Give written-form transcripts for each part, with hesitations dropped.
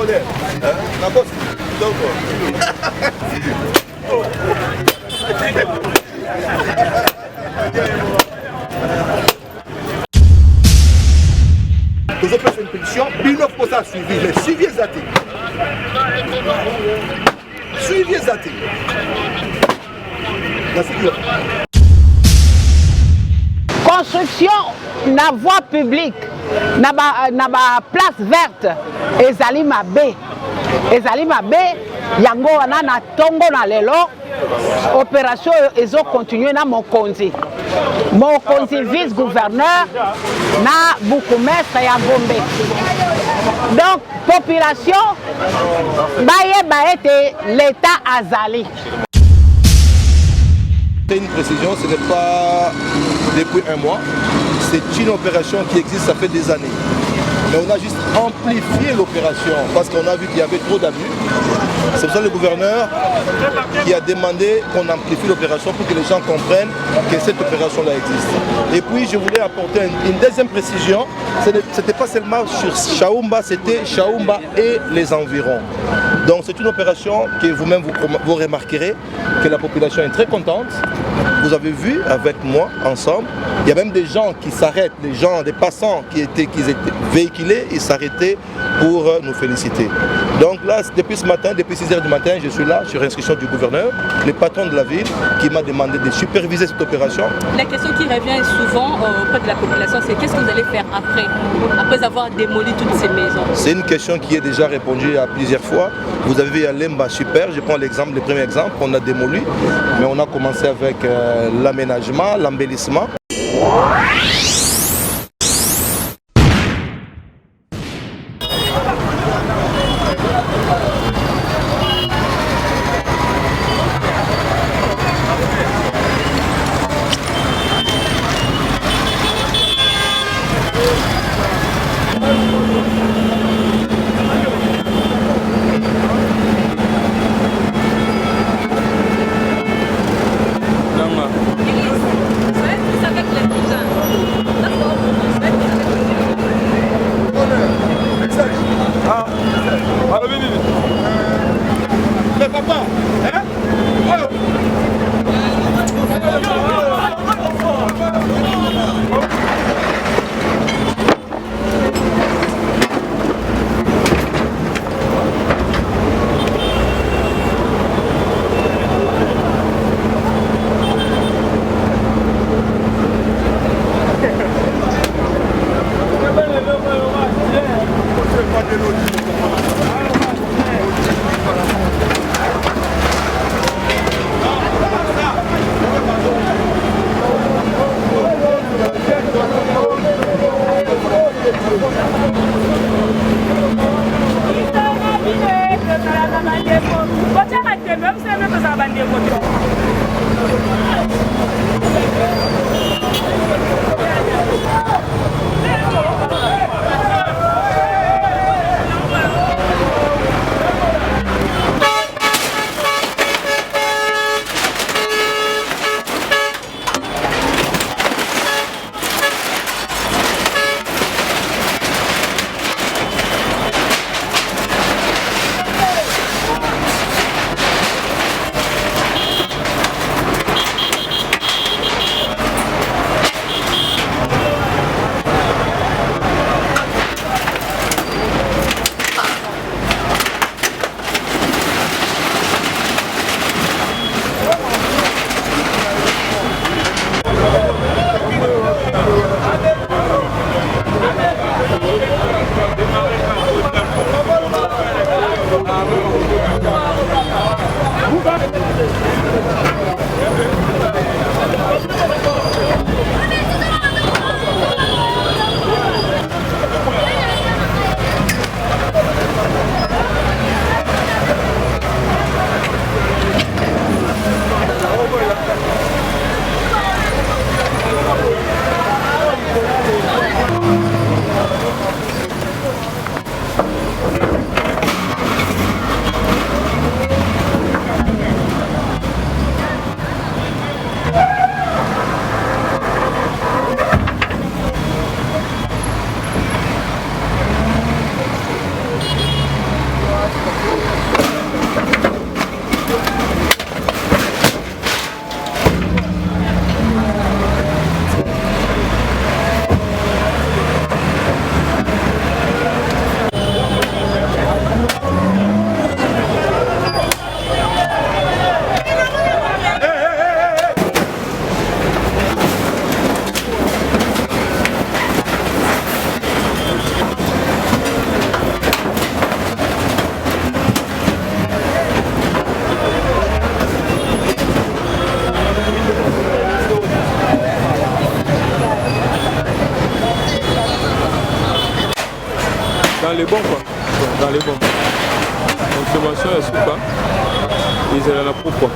Congolais. Donc, nous avons fait une pétition, Binof pour ça suivi, mais suivi Zati. Suivi Zati. Construction na voie publique, na place verte, ezali mabe. Ezali mabe, yango wana na tongo na lelo, opération ezo continuer na Mokonzi. Mokonzi vice-gouverneur na Bukumestre ya Gombe. Donc, population, baye baete l'État azali. C'est une précision, ce n'est pas depuis un mois, c'est une opération qui existe, ça fait des années. Mais on a juste amplifié l'opération parce qu'on a vu qu'il y avait trop d'abus. C'est pour ça le gouverneur qui a demandé qu'on amplifie l'opération pour que les gens comprennent que cette opération-là existe. Et puis je voulais apporter une deuxième précision, ce n'était pas seulement sur Chaoumba, c'était Chaoumba et les environs. Donc c'est une opération que vous-même vous remarquerez que la population est très contente. Vous avez vu avec moi ensemble, il y a même des gens qui s'arrêtent, des passants qui étaient véhiculés, ils s'arrêtaient pour nous féliciter. Donc là, depuis ce matin, depuis 6 h du matin, je suis là sur instruction du gouverneur, le patron de la ville qui m'a demandé de superviser cette opération. La question qui revient souvent auprès de la population, c'est qu'est-ce que vous allez faire après avoir démoli toutes ces maisons? C'est une question qui est déjà répondue à plusieurs fois. Vous avez vu à Lemba Super, je prends le premier exemple, on a démoli, mais on a commencé avec l'aménagement, l'embellissement. Vous êtes plus avec les cousins. dans les bons quoi. Dans les bons. Consommation est super. Ils ont la pourquoi.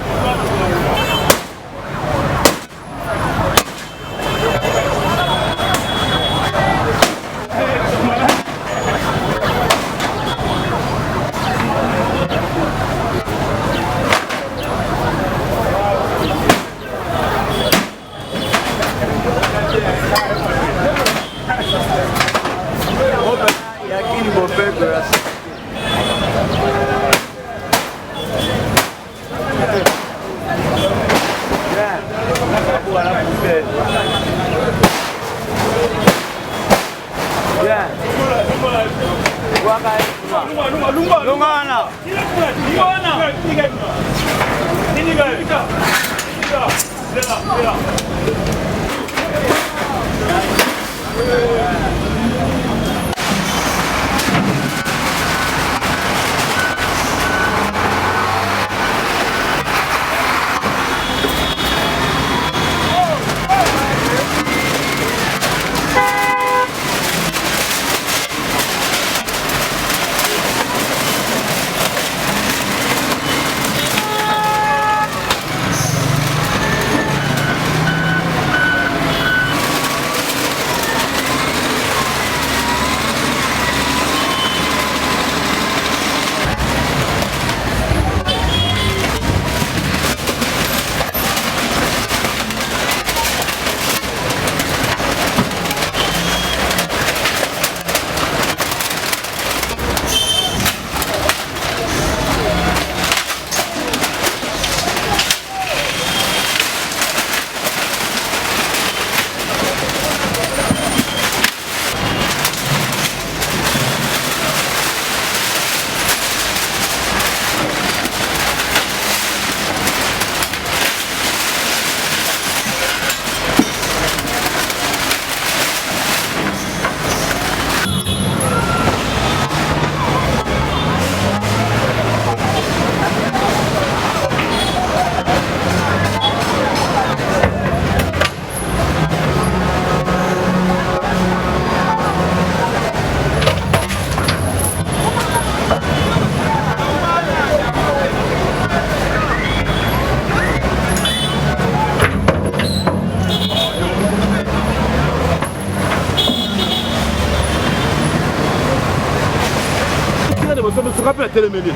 Tu rappelles la télémédie,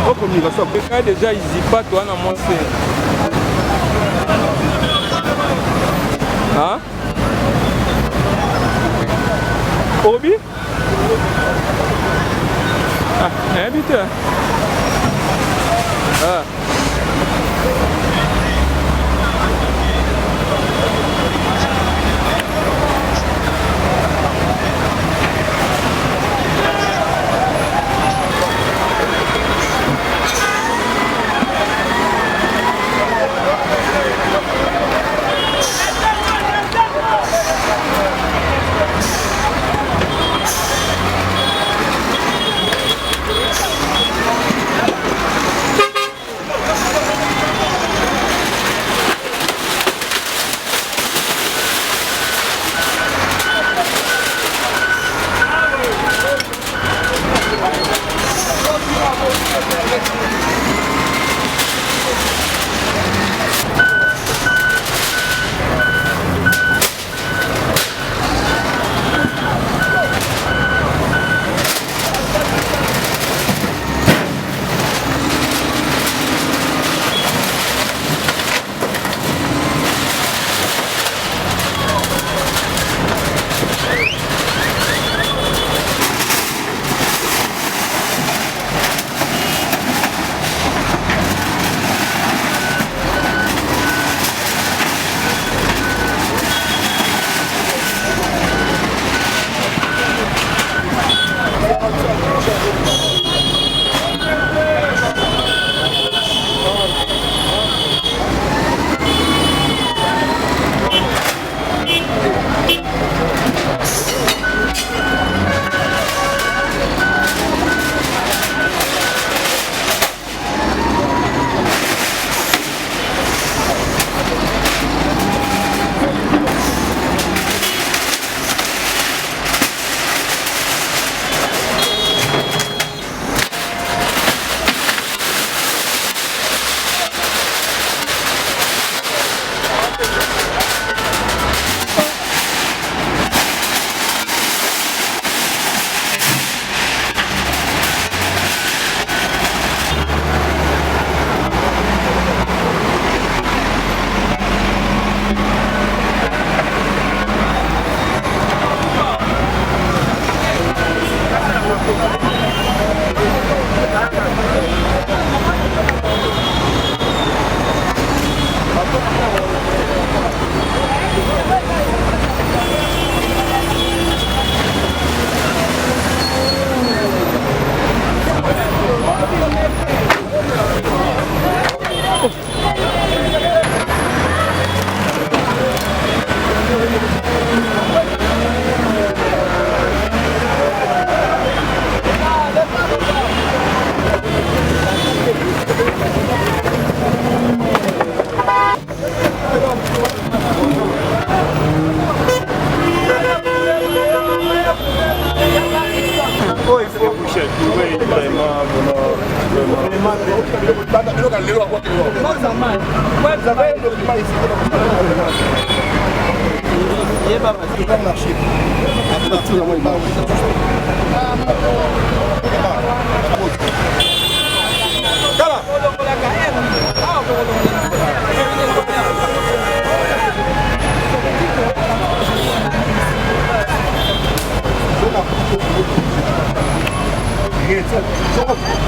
en communication. Déjà, ils y pas, toi, dans mon sein. Hein? Obi? Ah, invité. Ah.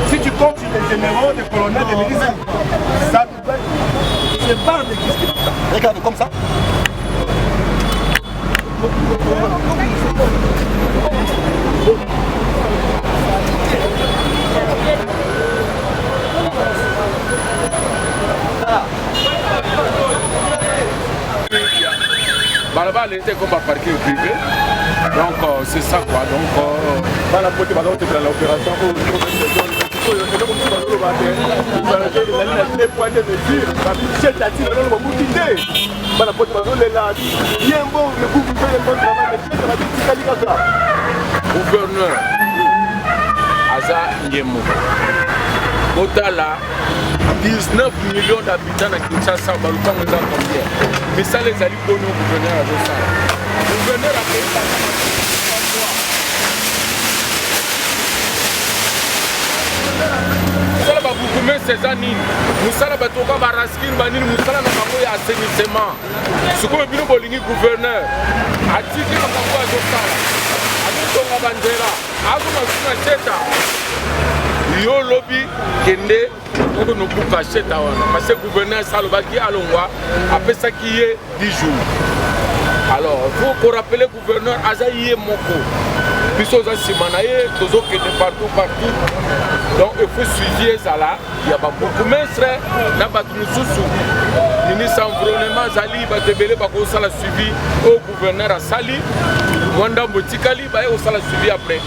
Si tu comptes sur les généraux, des colonels, des ministres, ça c'est pas d'exister. Regarde comme ça. Là-bas, elle était comme un parking privé. Donc, c'est ça quoi. Donc, dans la pote, l'opération, gouverneur Aza Ndiemo Otala 19 millions d'habitants à Kinshasa, Baluka Mouza combien? Mais ça les a dit pour nous, gouverneur à ça. Gouverneur a fait ça. Musala ba bukume Cézanine, Musala ba toka ba raskin banini, Musala na bango ya assainissement. Suko bino bolingi gouverneur, atiki na bango ya Josala, atotonga bandera, azuma suna cheta. Yo lobby kende oko no buka cheta wana, parce que gouverneur salobaki alongwa après ça qui est 10 jours. Alors, il faut qu'on rappelle le gouverneur Azaïe Moko. Puis aux Asimanaye, Tozo qui est partout. Donc il faut suivre ça là. Il y a beaucoup de frères, il y a beaucoup de sous. Le ministre environnement Zali, il va te belé, il va la suivi au gouverneur à Sali. Mwanda Mbotikali, il va la suivi après.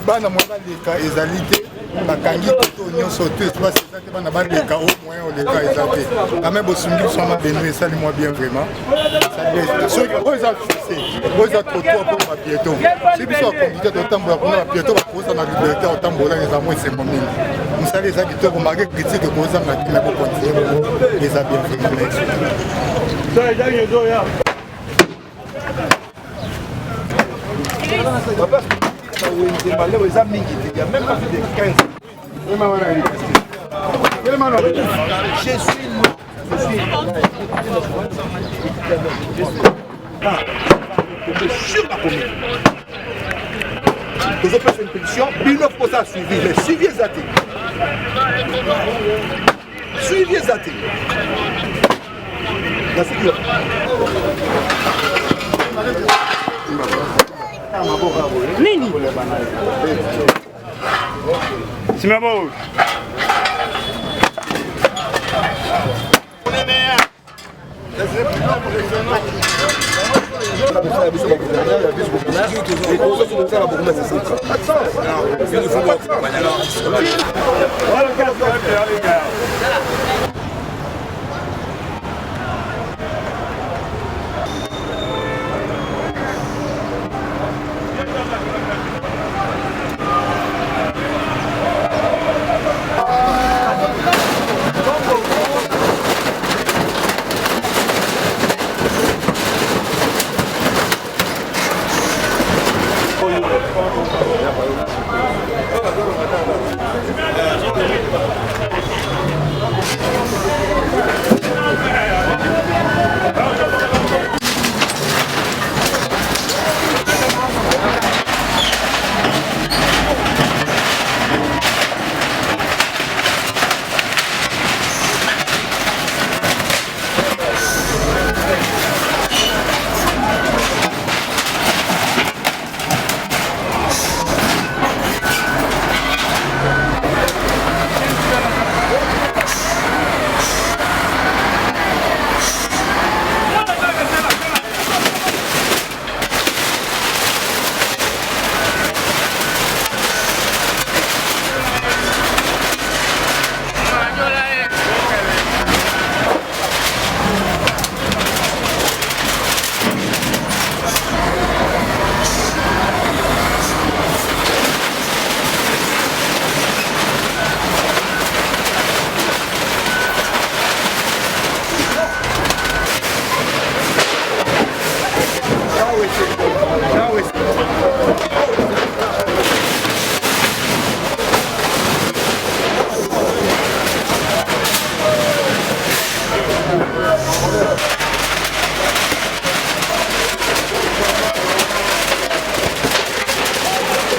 bana mwana leka ezali te bakangi koto nyonso te espace eza te bana baleka au moyen oleka eza te kame bosungi biso mabeno esali mwa bien vraiment soki oyo eza fise oyo eza trottoir mpo bapieton soki biso bakonduite totambola kuna bapieton bakoza na liberté otambola eza mwa esengo mingi mosali eza kitoko marke critique kozanga te me bokontinue bongo eza bien vraiment eza mingi te, il y a même pas plus de 15. Je suis sur la commune. Vous avez fait une pétition, une fois ça suivi, mais suivi les athées. Suivi les athées. La sécurité. Nini? Simamo.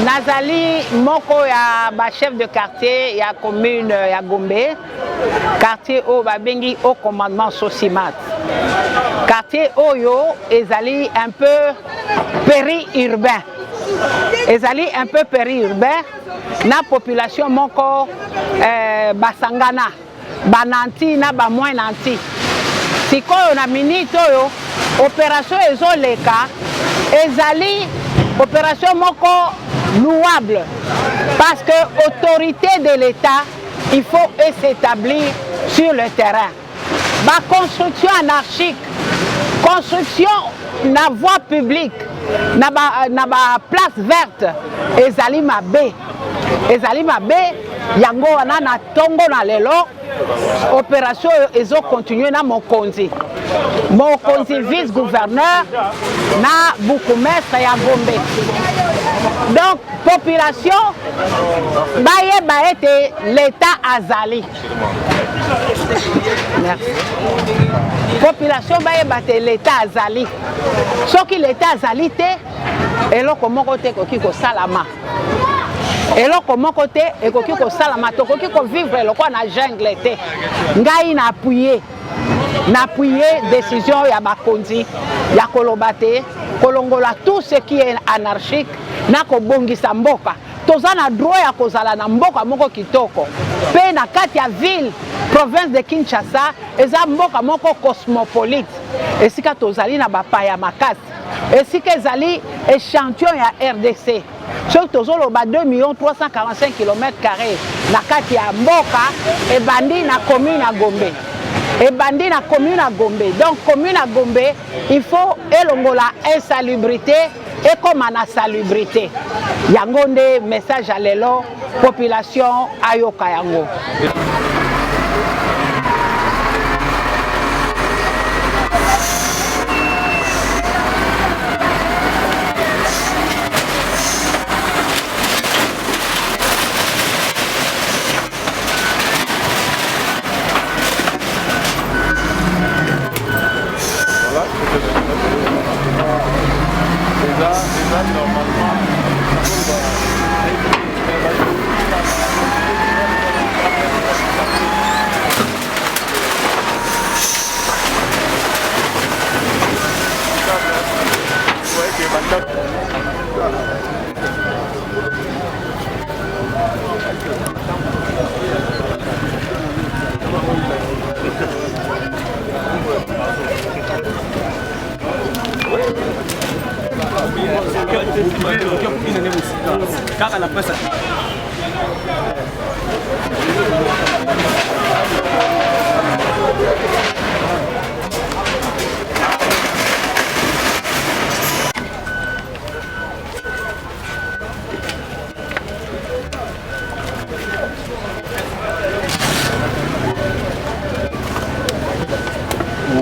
Nazali moko ya ba chef de quartier ya commune ya Gombe, quartier o babengi au commandement Sosimat. Quartier oyo ezali un peu périurbain. Ezali un peu périurbain na population moko basangana, bananti na ba moins nanti. Sikoyo na minute oyo opération ezoleka ezali opération moko louable parce que l'autorité de l'État, il faut s'établir sur le terrain. Ma construction anarchique, construction na voie publique, na place verte, ezali mabe, yango wana na tongo na lelo, opération ezo continue na Mokonzi vice-gouverneur na Bukumestre ya Gombe. Donc, population, baye ete l'État azali. Merci. Population, baye l'État azali. Ce qui l'État azali te, eloko moko te koki ko salama. Eloko moko te ekoki ko salama, tokoki ko vivre eloko na jungle te. Ngai na appuyer. n'appuyer décision ya bakonzi ya kolobate kolongola tout ce qui est anarchique na kobongisa mboka toza na droit ya kozala na mboka moko kitoko pe na kati ya ville province de Kinshasa eza mboka moko cosmopolite esika tozali na bapaya makasi esika ezali échantillon ya RDC soki tozoloba 2 345 km² na kati ya mboka ebandi na commune ya Gombe ebandi na commune ya Gombe donc commune ya Gombe il faut elongola insalubrité et comme na salubrité yango nde message à lelo population ayoka yango.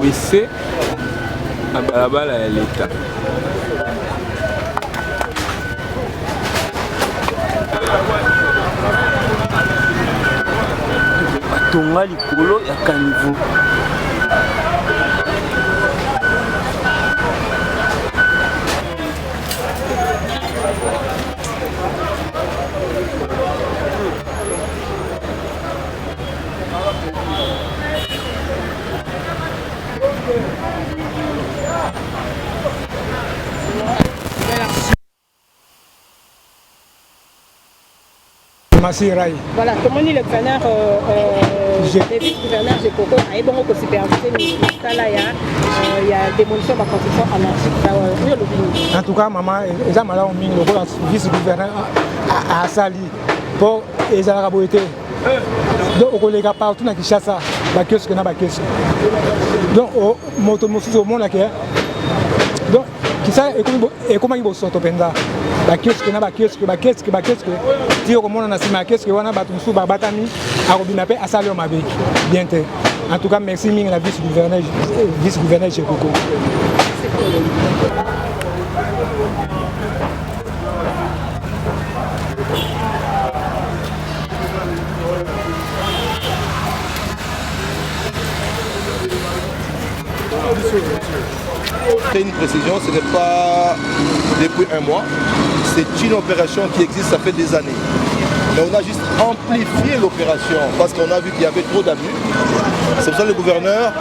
wese na balabala ya leta. Batonga likolo ya kanivo. Voilà, comment dit le gouverneur, le vice-gouverneur de Coco a été bon pour superviser il y a démolition de la construction anarchique. En tout cas, maman, ils ont malheur le vice-gouverneur à Sali pour les araboïtés. Donc, on les gars partout dans Kinshasa, bakios que na bakios. Donc, moto mosusu au monde là donc, qui ça et comment ils vont sortir penda. Bakios que na bakios que si on a si ma qu'est-ce que on a battu sous babatami à Robina Paix à Sali au Mabé. Bien te. En tout cas, merci mille la vice-gouverneur chez Coco. C'est une précision, ce n'est pas depuis un mois, c'est une opération qui existe, ça fait des années. Mais on a juste amplifié l'opération parce qu'on a vu qu'il y avait trop d'abus. C'est pour ça le gouverneur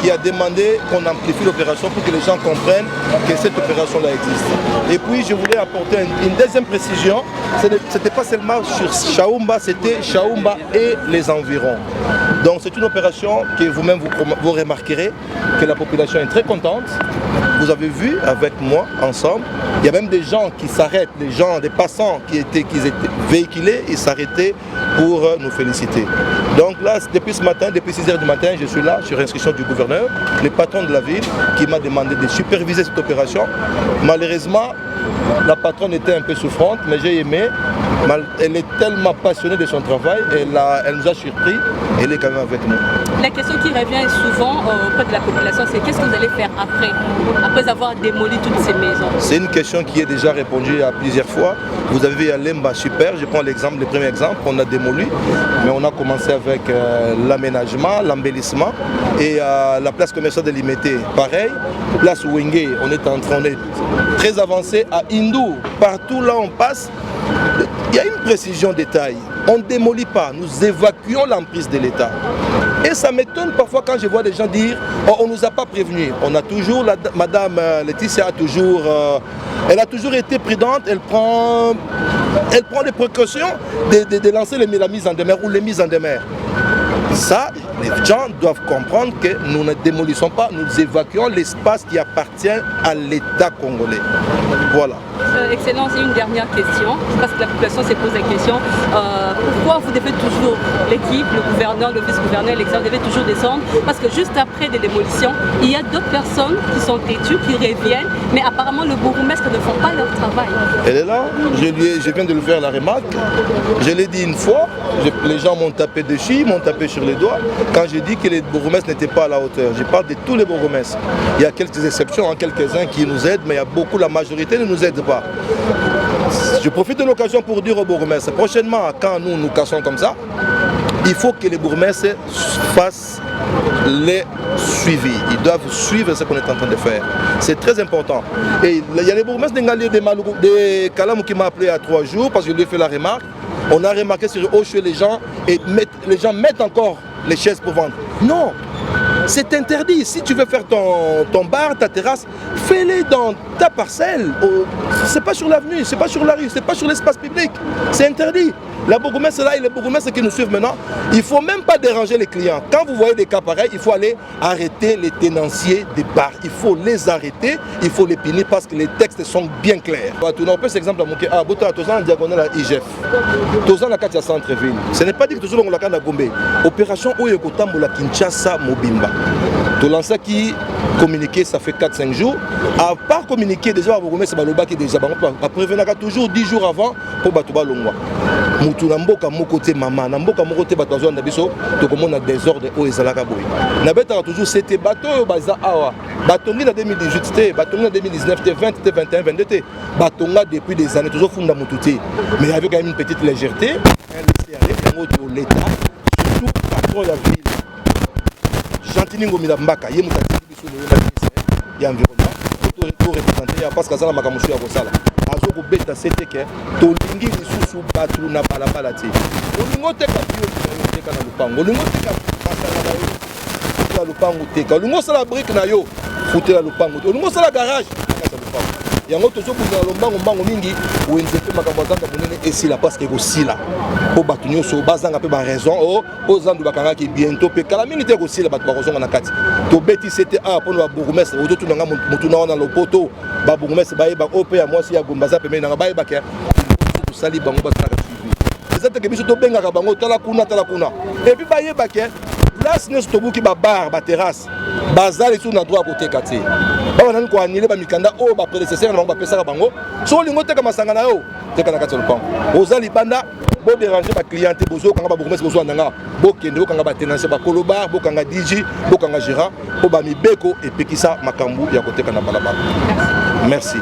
qui a demandé qu'on amplifie l'opération pour que les gens comprennent que cette opération-là existe. Et puis je voulais apporter une deuxième précision, ce n'était pas seulement sur Chaoumba, c'était Chaoumba et les environs. Donc c'est une opération que vous-même vous remarquerez que la population est très contente. Vous avez vu avec moi ensemble, il y a même des gens qui s'arrêtent, des passants qui étaient véhiculés, ils s'arrêtaient pour nous féliciter. Donc là, depuis ce matin, depuis 6h du matin, je suis là sur instruction du gouverneur, le patron de la ville qui m'a demandé de superviser cette opération. Malheureusement, la patronne était un peu souffrante, mais j'ai aimé. Elle est tellement passionnée de son travail, elle nous a surpris, elle est quand même avec nous. La question qui revient souvent auprès de la population, c'est qu'est-ce que vous allez faire après avoir démoli toutes ces maisons? C'est une question qui est déjà répondue à plusieurs fois. Vous avez vu à Lemba, super, je prends l'exemple, le premier exemple, on a démoli, mais on a commencé avec l'aménagement, l'embellissement et la place commerciale de Limité, pareil. Place Wenge, on est très avancé à Hindou, partout là on passe. Il y a une précision détail, on ne démolit pas, nous évacuons l'emprise de l'État. Et ça m'étonne parfois quand je vois des gens dire oh, on ne nous a pas prévenus. On a toujours, Madame Laetitia a toujours, elle a toujours été prudente, elle prend les précautions de lancer la mise en demeure ou les mises en demeure. Ça, les gens doivent comprendre que nous ne démolissons pas, nous évacuons l'espace qui appartient à l'État congolais. Voilà. Excellence, et une dernière question, parce que la population se pose la question, pourquoi vous devez toujours, l'équipe, le gouverneur, le vice-gouverneur, l'exemple, devez toujours descendre? Parce que juste après des démolitions, il y a d'autres personnes qui sont têtues, qui reviennent, mais apparemment le bourgmestre ne font pas leur travail. Elle est là, je viens de lui faire la remarque, je l'ai dit une fois, les gens m'ont tapé dessus, m'ont tapé sur les doigts, quand j'ai dit que les bourgmestres n'étaient pas à la hauteur. Je parle de tous les bourgmestres. Il y a quelques exceptions, quelques-uns qui nous aident, mais il y a beaucoup, la majorité ne nous aide pas. Je profite de l'occasion pour dire aux bourgmestres, prochainement, quand nous cassons comme ça, il faut que les bourgmestres fassent les suivis. Ils doivent suivre ce qu'on est en train de faire. C'est très important. Et il y a les bourgmestres de Kalamou qui m'a appelé à 3 jours parce que je lui ai fait la remarque. On a remarqué sur Ocho les gens et les gens mettent encore les chaises pour vendre. Non, c'est interdit. Si tu veux faire ton bar, ta terrasse, fais-les dans ta parcelle. C'est pas sur l'avenue, c'est pas sur la rue, c'est pas sur l'espace public. C'est interdit. La bourgmestre là et les bourgmestres qui nous suivent maintenant, il ne faut même pas déranger les clients. Quand vous voyez des cas pareils, il faut aller arrêter les tenanciers des bars. Il faut les arrêter, il faut les punir parce que les textes sont bien clairs. On peut cet exemple à Mouké, en diagonale à IGF, Tozan la Katia Centre-Ville. Ce n'est pas dit que Tozan la Kanda Gombe. Opération Oyekotambo la Kinshasa Mobimba. Tolansa qui communiqué, ça fait 4-5 jours. À part communiquer, déjà, c'est Baloba qui est déjà prévenir toujours 10 jours avant pour Batouba Longwa. Moutou Namboka Mokote Mama, Namboka Mokote Batouazouan Nabiso, tout le monde a désordre au Ezalaka Boy. Nabeta toujours c'était bateau Baza Awa. Batongi en 2018, Batongi en 2019, 20, 21, 22, Batonga depuis des années, toujours Funda Moutouté. Mais avec quand même une petite légèreté, elle laissait aller l'État, surtout patron de la ville. Chantiningo Milambaka, Yemutati Biso de l'environnement, pour représenter parce que ça m'a camouflé à Rosala. Azo ko beta c'était que tolingi lisusu batu na balabala ti. Olingo teka bio teka na lupango. Olingo teka masala na yo. Na lupango teka. Olingo sala brique na yo. Fouter la lupango. Olingo sala garage na lupango. Yango tozo buna lombango mbango mingi wenzepe makambo zanga munene esila parce que kosila. Po batu nyoso bazanga pe ba raison o zandu bakanga ki bientôt pe kala mingi te kosila batu ba kozonga na kati. To beti c'était pour le bourgmestre oto tunanga mutuna na lopoto ba bourgmestre ba yeba ope ya mwasi ya gombaza pe na ba yeba ke sali bango ba tala suivi. Ezate ke biso to benga ka bango tala kuna et puis ba yeba ke place ne stobuki ba bar ba terrasse bazali sur na droit côté kati ba nani ko anile ba mikanda o ba prédécesseur na ba pesa bango so lingo teka masanga na yo teka na kati lupango ozali banda bo déranger ba client bozo kanga ba bourgmestre bozo nanga bo kende bo kanga ba tenancier ba koloba bo kanga DJ bo kanga gérant po ba mibeko et pekisa makambu ya côté kana balabala. Merci.